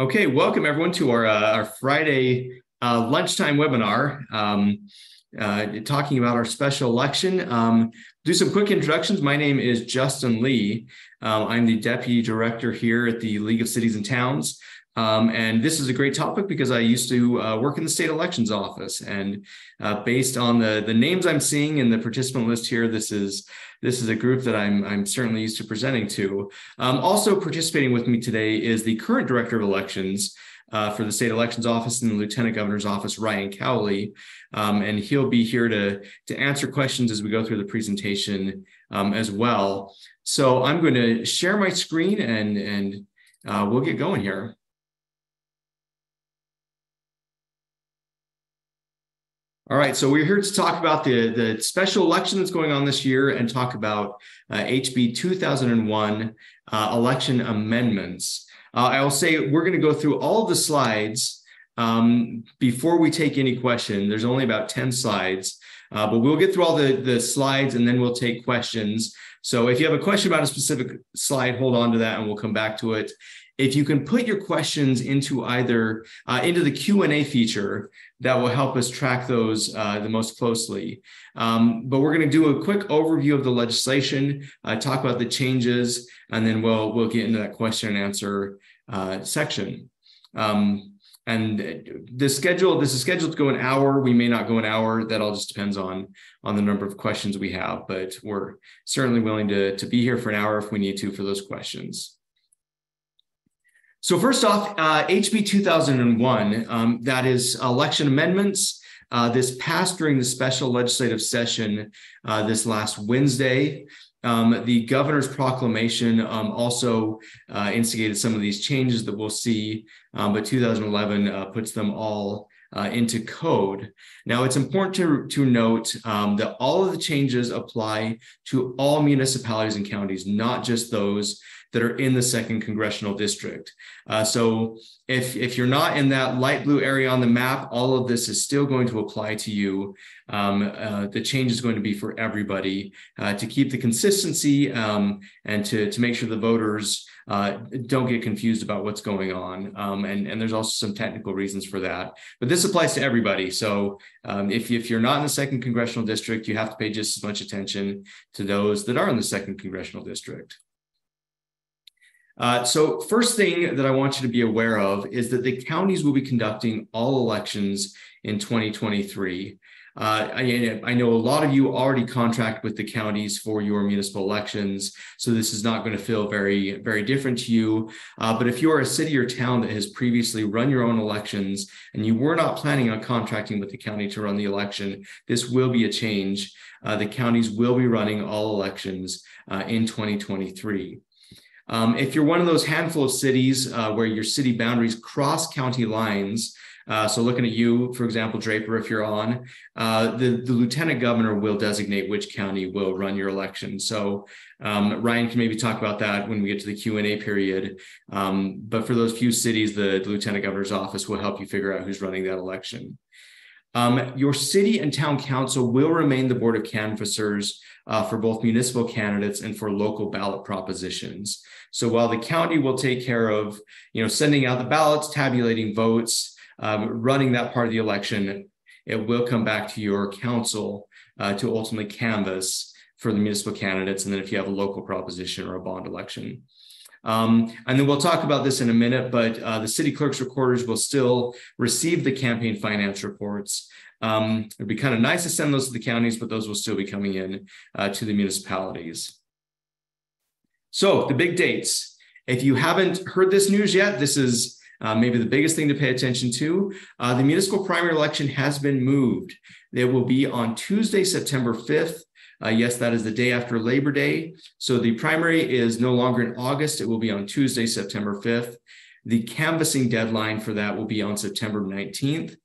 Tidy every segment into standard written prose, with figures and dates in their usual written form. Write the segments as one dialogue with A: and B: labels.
A: Okay, welcome everyone to our Friday lunchtime webinar talking about our special election. Do some quick introductions. My name is Justin Lee. I'm the Deputy Director here at the League of Cities and Towns. And this is a great topic because I used to work in the state elections office, and based on the names I'm seeing in the participant list here, this is a group that I'm certainly used to presenting to. Also participating with me today is the current Director of Elections for the state elections office and the Lieutenant Governor's office, Ryan Cowley, and he'll be here to answer questions as we go through the presentation as well. So I'm going to share my screen and we'll get going here. All right, so we're here to talk about the special election that's going on this year and talk about HB 2001 election amendments. I will say we're going to go through all of the slides before we take any question. There's only about 10 slides, but we'll get through all the slides and then we'll take questions. So if you have a question about a specific slide, hold on to that and we'll come back to it. If you can put your questions into either into the Q&A feature, that will help us track those the most closely. But we're going to do a quick overview of the legislation, talk about the changes, and then we'll get into that question and answer section. And this is scheduled to go an hour. We may not go an hour. That all just depends on the number of questions we have, but we're certainly willing to be here for an hour if we need to for those questions. So first off, HB 2001, that is election amendments. This passed during the special legislative session this last Wednesday. The governor's proclamation also instigated some of these changes that we'll see, but 2011 puts them all into code. Now, it's important to note that all of the changes apply to all municipalities and counties, not just those that are in the 2nd Congressional District. So if you're not in that light blue area on the map, all of this is still going to apply to you. The change is going to be for everybody to keep the consistency and to make sure the voters don't get confused about what's going on. And there's also some technical reasons for that. But this applies to everybody. So if you're not in the 2nd Congressional District, you have to pay just as much attention to those that are in the 2nd Congressional District. So first thing that I want you to be aware of is that the counties will be conducting all elections in 2023. I know a lot of you already contract with the counties for your municipal elections, so this is not going to feel very, very different to you. But if you are a city or town that has previously run your own elections and you were not planning on contracting with the county to run the election, this will be a change. The counties will be running all elections in 2023. If you're one of those handful of cities where your city boundaries cross county lines, so looking at you, for example, Draper, if you're on, the lieutenant governor will designate which county will run your election. So Ryan can maybe talk about that when we get to the Q&A period. But for those few cities, the lieutenant governor's office will help you figure out who's running that election. Your city and town council will remain the board of canvassers for both municipal candidates and for local ballot propositions. So while the county will take care of, sending out the ballots, tabulating votes, running that part of the election, it will come back to your council to ultimately canvass for the municipal candidates, and then if you have a local proposition or a bond election. And then we'll talk about this in a minute, but the city clerk's recorders will still receive the campaign finance reports. It'd be kind of nice to send those to the counties, but those will still be coming in to the municipalities. So the big dates. If you haven't heard this news yet, this is maybe the biggest thing to pay attention to. The municipal primary election has been moved. It will be on Tuesday, September 5th. Yes, that is the day after Labor Day. So the primary is no longer in August. It will be on Tuesday, September 5th. The canvassing deadline for that will be on September 19th.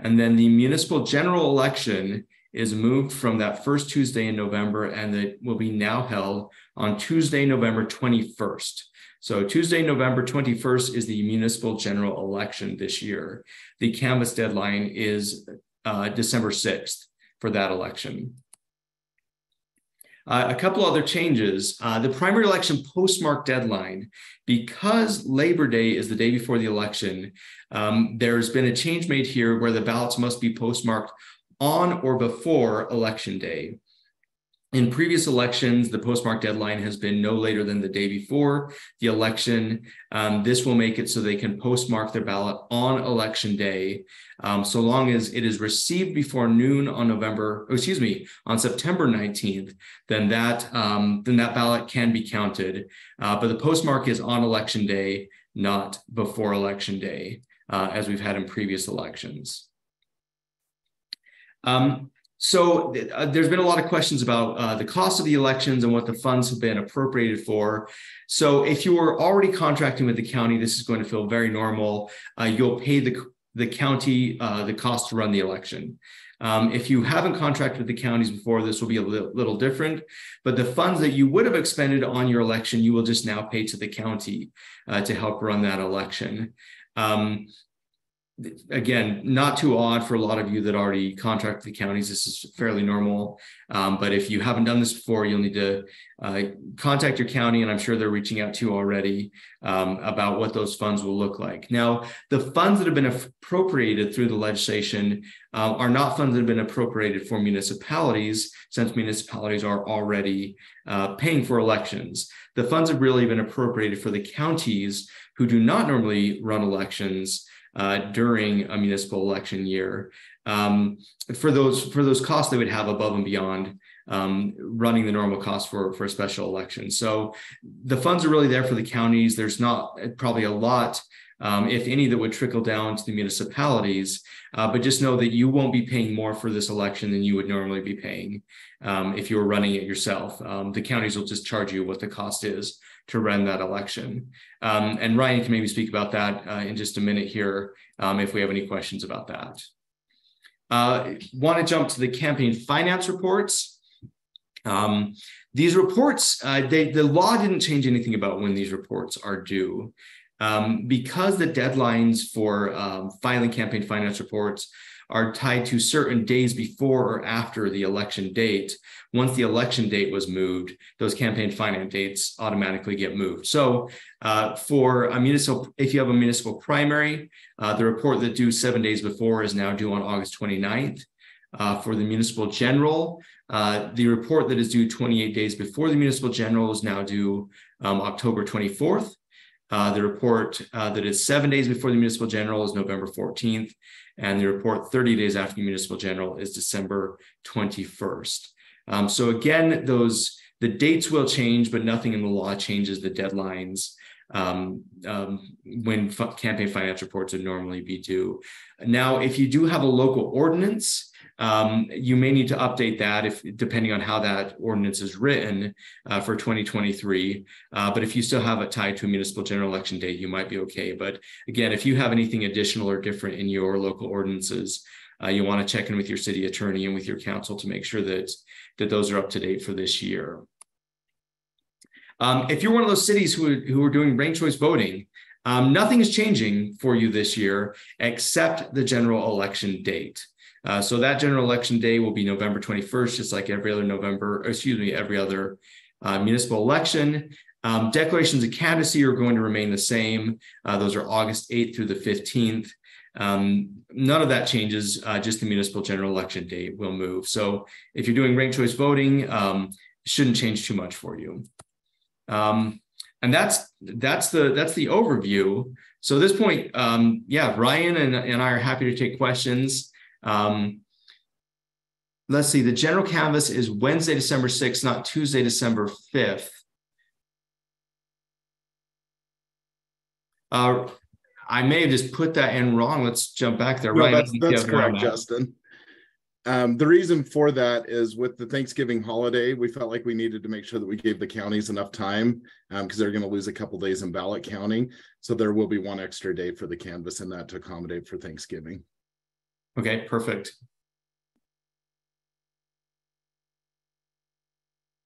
A: And then the municipal general election is moved from that first Tuesday in November, and it will be now held on Tuesday, November 21st. So Tuesday, November 21st is the municipal general election this year. The canvass deadline is December 6th for that election. A couple other changes. The primary election postmark deadline, because Labor Day is the day before the election, there's been a change made here where the ballots must be postmarked on or before Election Day. In previous elections, the postmark deadline has been no later than the day before the election. This will make it so they can postmark their ballot on Election Day, so long as it is received before noon on on September 19th, then that ballot can be counted. But the postmark is on Election Day, not before Election Day, as we've had in previous elections. So there's been a lot of questions about the cost of the elections and what the funds have been appropriated for. So if you are already contracting with the county, this is going to feel very normal. You'll pay the county the cost to run the election. If you haven't contracted with the counties before, this will be a little different, but the funds that you would have expended on your election, you will just now pay to the county to help run that election. Again, not too odd for a lot of you that already contract the counties. This is fairly normal. But if you haven't done this before, you'll need to contact your county, and I'm sure they're reaching out to you already about what those funds will look like. Now, the funds that have been appropriated through the legislation are not funds that have been appropriated for municipalities, since municipalities are already paying for elections. The funds have really been appropriated for the counties who do not normally run elections during a municipal election year, for those costs they would have above and beyond running the normal cost for a special election. So the funds are really there for the counties. There's not probably a lot, if any, that would trickle down to the municipalities, but just know that you won't be paying more for this election than you would normally be paying if you were running it yourself. The counties will just charge you what the cost is to run that election. And Ryan can maybe speak about that in just a minute here if we have any questions about that. Want to jump to the campaign finance reports. These reports, the law didn't change anything about when these reports are due. Because the deadlines for filing campaign finance reports are tied to certain days before or after the election date. Once the election date was moved, those campaign finance dates automatically get moved. So for a municipal, if you have a municipal primary, the report that due 7 days before is now due on August 29th. For the municipal general, the report that is due 28 days before the municipal general is now due October 24th. The report that is 7 days before the municipal general is November 14th, and the report 30 days after the municipal general is December 21st. So again, the dates will change, but nothing in the law changes the deadlines when campaign finance reports would normally be due. Now, if you do have a local ordinance, you may need to update that depending on how that ordinance is written for 2023. But if you still have it tied to a municipal general election date, you might be okay. But again, if you have anything additional or different in your local ordinances, you want to check in with your city attorney and with your council to make sure that those are up to date for this year. If you're one of those cities who are doing ranked choice voting, nothing is changing for you this year except the general election date. So that general election day will be November 21st, just like every other municipal election. Declarations of candidacy are going to remain the same. Those are August 8th through the 15th. None of that changes, just the municipal general election date will move. So if you're doing ranked choice voting, it shouldn't change too much for you. And that's the overview. So at this point, Ryan and I are happy to take questions. Let's see, the general canvass is Wednesday, December 6th, not Tuesday, December 5th. I may have just put that in wrong. Let's jump back there.
B: No,
A: Ryan,
B: that's correct, Justin. The reason for that is with the Thanksgiving holiday, we felt like we needed to make sure that we gave the counties enough time because they're going to lose a couple days in ballot counting. So there will be one extra day for the canvass in that to accommodate for Thanksgiving.
A: Okay, perfect.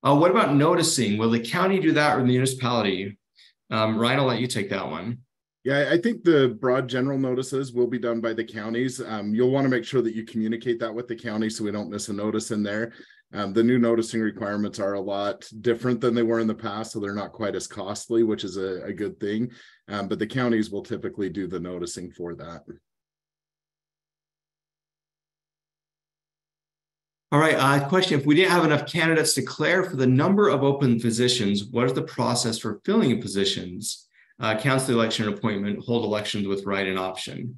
A: What about noticing? Will the county do that or the municipality? Ryan, I'll let you take that one.
B: Yeah, I think the broad general notices will be done by the counties. You'll want to make sure that you communicate that with the county so we don't miss a notice in there. The new noticing requirements are a lot different than they were in the past, so they're not quite as costly, which is a good thing. But the counties will typically do the noticing for that.
A: All right, question. If we didn't have enough candidates to declare for the number of open positions, what is the process for filling positions? Cancel the election appointment, hold elections with write-in option.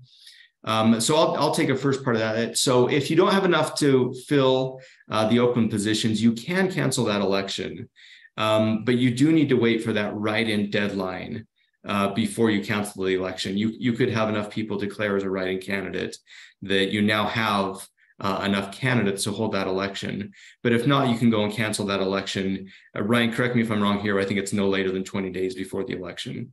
A: So I'll take a first part of that. So if you don't have enough to fill the open positions, you can cancel that election. But you do need to wait for that write-in deadline before you cancel the election. You could have enough people declare as a write-in candidate that you now have enough candidates to hold that election. But if not, you can go and cancel that election. Ryan, correct me if I'm wrong here. I think it's no later than 20 days before the election.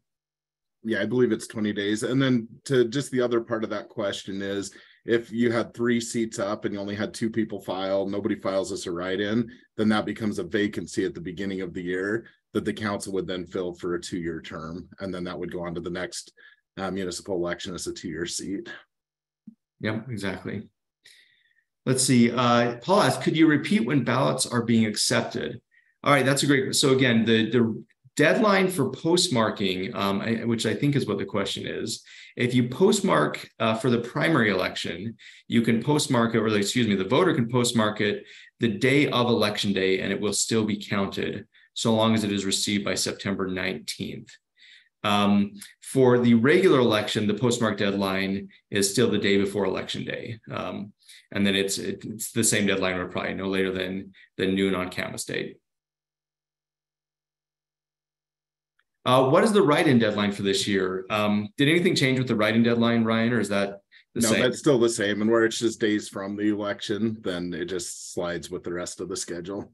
B: Yeah, I believe it's 20 days. And then to just the other part of that question is, if you had 3 seats up and you only had 2 people file, nobody files as a write-in, then that becomes a vacancy at the beginning of the year that the council would then fill for a 2-year term. And then that would go on to the next municipal election as a 2-year seat.
A: Yep, exactly. Let's see. Paul asks, could you repeat when ballots are being accepted? All right, that's a great. So again, the deadline for postmarking, which I think is what the question is, if you postmark for the primary election, you can postmark it, or excuse me, the voter can postmark it the day of election day, and it will still be counted so long as it is received by September 19th. For the regular election, the postmark deadline is still the day before election day. And then it's the same deadline, or probably no later than noon on canvas date. What is the write-in deadline for this year? Did anything change with the write-in deadline, Ryan, or is that the same?
B: No, that's still the same. And where it's just days from the election, then it just slides with the rest of the schedule.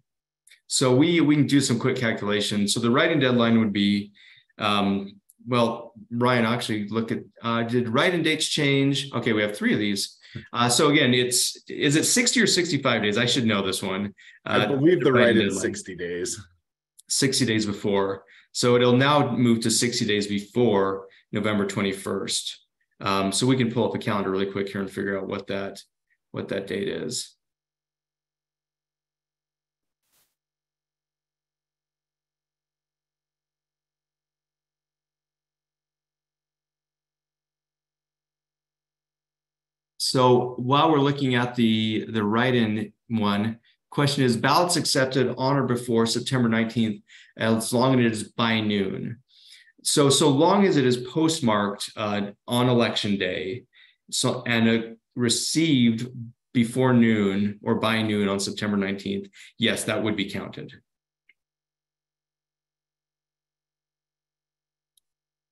A: So we can do some quick calculations. So the write-in deadline would be, well, Ryan, actually look at, did write-in dates change? Okay, we have 3 of these. So again, is it 60 or 65 days? I should know this one.
B: I believe the write-in is 60 days.
A: 60 days before. So it'll now move to 60 days before November 21st. So we can pull up a calendar really quick here and figure out what that date is. So while we're looking at the write-in one, question is ballots accepted on or before September 19th, as long as it is by noon. So long as it is postmarked on election day, and received before noon or by noon on September 19th, yes, that would be counted.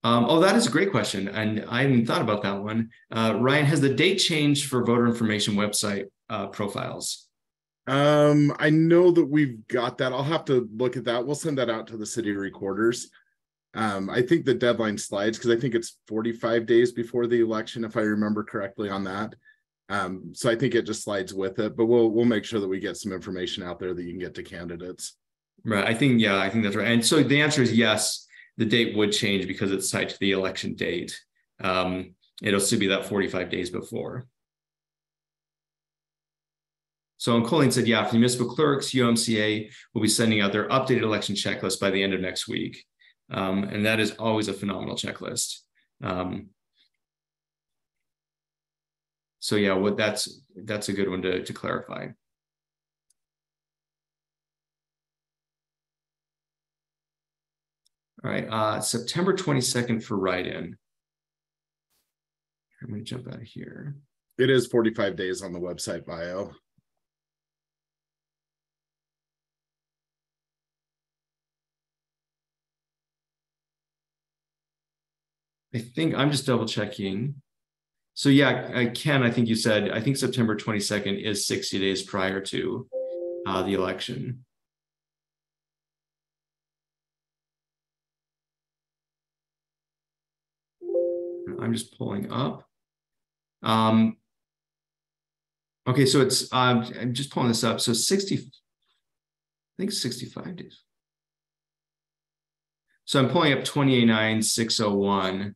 A: Oh, that is a great question. And I hadn't thought about that one. Ryan, has the date changed for voter information website profiles?
B: I know that we've got that. I'll have to look at that. We'll send that out to the city recorders. I think the deadline slides because I think it's 45 days before the election, if I remember correctly on that. So I think it just slides with it, but we'll make sure that we get some information out there that you can get to candidates.
A: Right. I think that's right. And so the answer is yes. The date would change because it's tied to the election date. It'll still be that 45 days before. So Colleen said, yeah, for the municipal clerks, UMCA will be sending out their updated election checklist by the end of next week. And that is always a phenomenal checklist. So yeah, that's a good one to clarify. All right, September 22nd for write-in. I'm going to jump out of here.
B: It is 45 days on the website bio.
A: I think I'm just double checking. So yeah, Ken, I think you said, I think September 22nd is 60 days prior to the election. I'm just pulling up. Okay, so it's, I'm just pulling this up. So 60, I think 65 days. So I'm pulling up 28,601.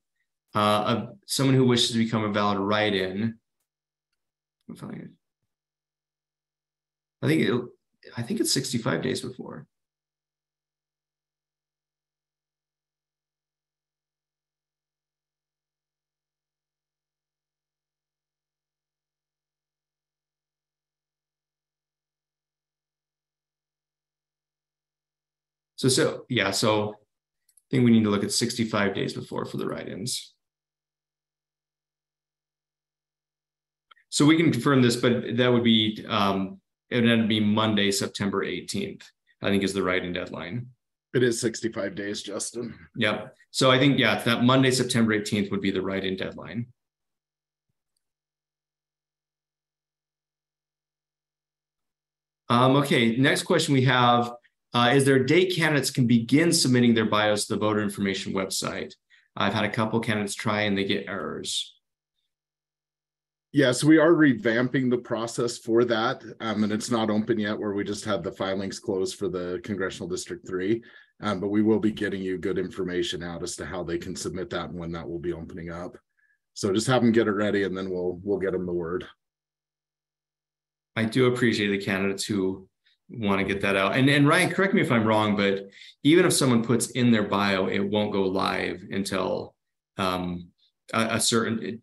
A: someone who wishes to become a valid write-in. I think it's 65 days before. So I think we need to look at 65 days before for the write-ins. So we can confirm this, but that would be, it would end up being Monday, September 18th, I think is the write-in deadline.
B: It is 65 days, Justin.
A: Yep. So I think, yeah, that Monday, September 18th would be the write-in deadline. Okay, next question we have, is there a date candidates can begin submitting their bios to the voter information website? I've had a couple candidates try and they get errors.
B: Yes, we are revamping the process for that. And it's not open yet, where we just have the filings closed for the Congressional District 3. But we will be getting you good information out as to how they can submit that and when that will be opening up. So just have them get it ready, and then we'll get them the word.
A: I do appreciate the candidates who want to get that out. And Ryan, correct me if I'm wrong, but even if someone puts in their bio, it won't go live until a certain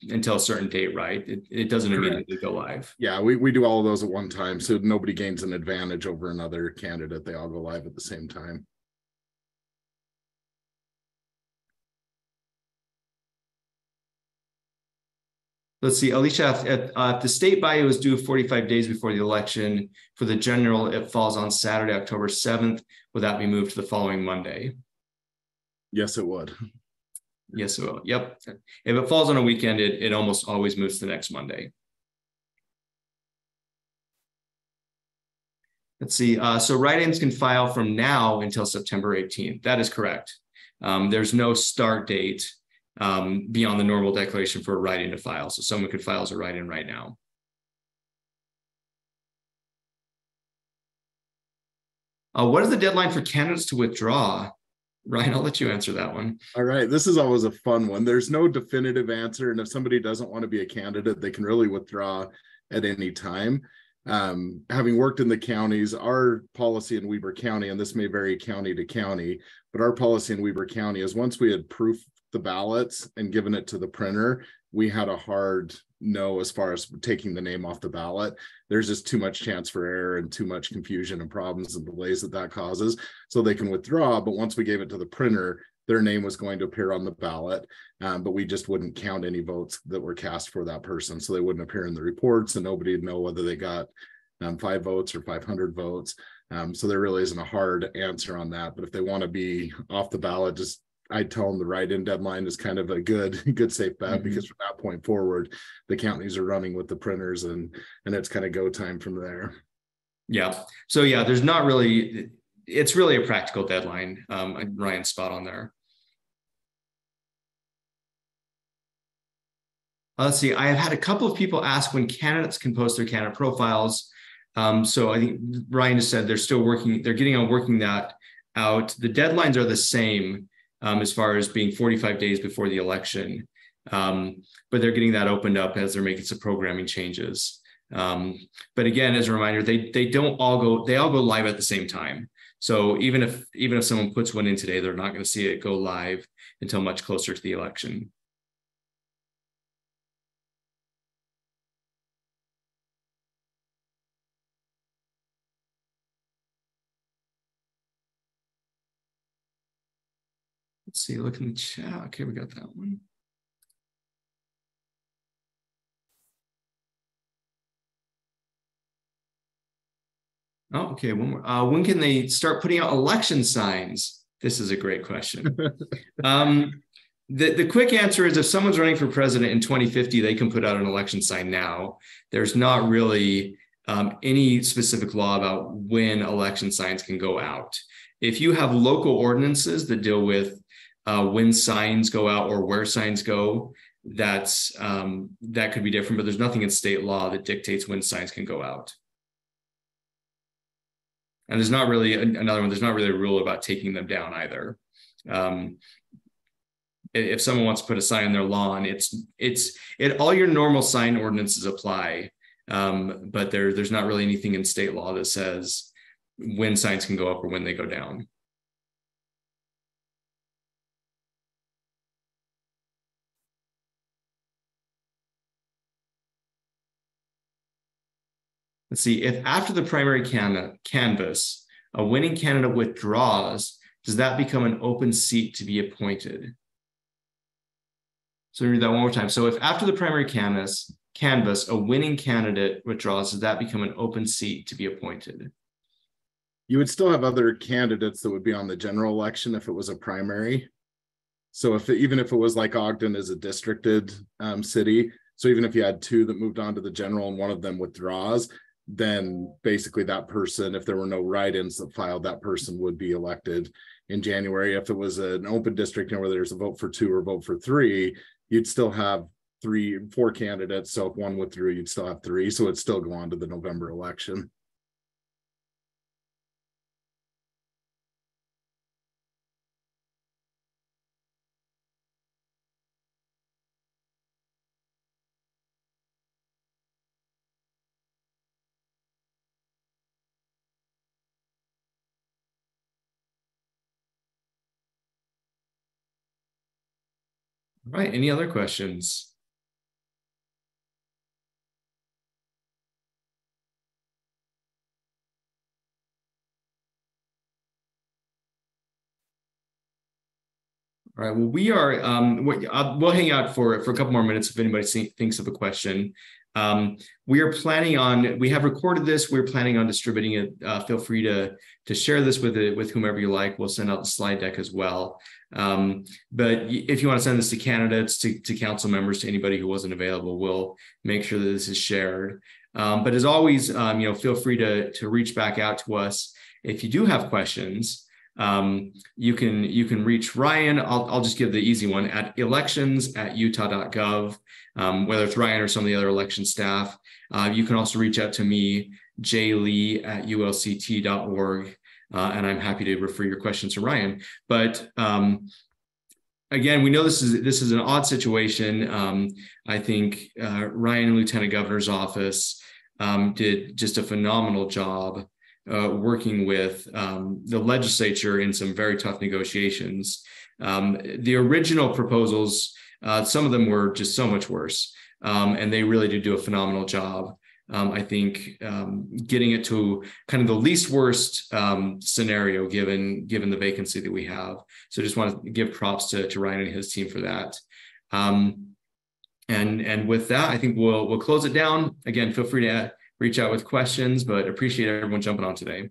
A: date, right? It doesn't immediately go live.
B: Yeah, we do all of those at one time, so nobody gains an advantage over another candidate. They all go live at the same time.
A: Let's see, Alicia, if the state bio is due 45 days before the election, for the general, it falls on Saturday, October 7th. Would that be moved to the following Monday?
B: Yes, it would.
A: Yes, it will. Yep. If it falls on a weekend, it almost always moves to the next Monday. Let's see. So write-ins can file from now until September 18th. That is correct. There's no start date beyond the normal declaration for a write-in to file. So someone could file as a write-in right now. What is the deadline for candidates to withdraw? Ryan, I'll let you answer that one.
B: All right. This is always a fun one. There's no definitive answer. And if somebody doesn't want to be a candidate, they can really withdraw at any time. Having worked in the counties, our policy in Weber County, and this may vary county to county, but our policy in Weber County is once we had proofed the ballots and given it to the printer, we had a hard no as far as taking the name off the ballot. There's just too much chance for error and too much confusion and problems and delays that causes. So they can withdraw, but once we gave it to the printer, their name was going to appear on the ballot, but we just wouldn't count any votes that were cast for that person. So they wouldn't appear in the reports and nobody would know whether they got 5 votes or 500 votes. So there really isn't a hard answer on that. But if they want to be off the ballot, just I'd tell them the write-in deadline is kind of a good safe bet, because from that point forward, the counties are running with the printers and it's kind of go time from there.
A: Yeah. So yeah, there's not really, it's really a practical deadline. Ryan's spot on there. Let's see. I have had a couple of people ask when candidates can post their candidate profiles. So I think Ryan just said they're still working, they're getting on working that out. The deadlines are the same as far as being 45 days before the election. But they're getting that opened up as they're making some programming changes. But again, as a reminder, they all go live at the same time. So even if someone puts one in today, they're not going to see it go live until much closer to the election. Let's see, look in the chat. Okay, we got that one. Oh, okay, one more. When can they start putting out election signs? This is a great question. The quick answer is if someone's running for president in 2050, they can put out an election sign now. There's not really any specific law about when election signs can go out. If you have local ordinances that deal with when signs go out or where signs go, that could be different, but there's nothing in state law that dictates when signs can go out. And there's not really another one. There's not really a rule about taking them down either. if someone wants to put a sign on their lawn, all your normal sign ordinances apply. But there's not really anything in state law that says when signs can go up or when they go down. Let's see, if after the primary canvass, a winning candidate withdraws, does that become an open seat to be appointed? So read that one more time. So if after the primary canvass, a winning candidate withdraws, does that become an open seat to be appointed?
B: You would still have other candidates that would be on the general election if it was a primary. So even if it was like Ogden is a districted city, so even if you had two that moved on to the general and one of them withdraws, then basically that person, if there were no write-ins that filed, that person would be elected in January. If it was an open district, where there's a vote for two or vote for three, you'd still have 4 candidates. So if one withdrew, you'd still have 3. So it'd still go on to the November election.
A: All right, any other questions? All right, well, we are, we'll hang out for a couple more minutes if anybody thinks of a question. We are planning on, we have recorded this, we're planning on distributing it. Feel free to share this with whomever you like. We'll send out the slide deck as well. But if you want to send this to candidates, to council members, to anybody who wasn't available, we'll make sure that this is shared. But as always, feel free to reach back out to us. If you do have questions, you can reach Ryan. I'll just give the easy one at elections@utah.gov. Whether it's Ryan or some of the other election staff. You can also reach out to me, jlee@ulct.org, and I'm happy to refer your questions to Ryan. But again, we know this is an odd situation. I think Ryan and Lieutenant Governor's office did just a phenomenal job working with the legislature in some very tough negotiations. The original proposals, some of them were just so much worse, and they really did do a phenomenal job. I think getting it to kind of the least worst scenario given the vacancy that we have. So just want to give props to Ryan and his team for that. And with that, I think we'll close it down. Again, feel free to reach out with questions, but appreciate everyone jumping on today.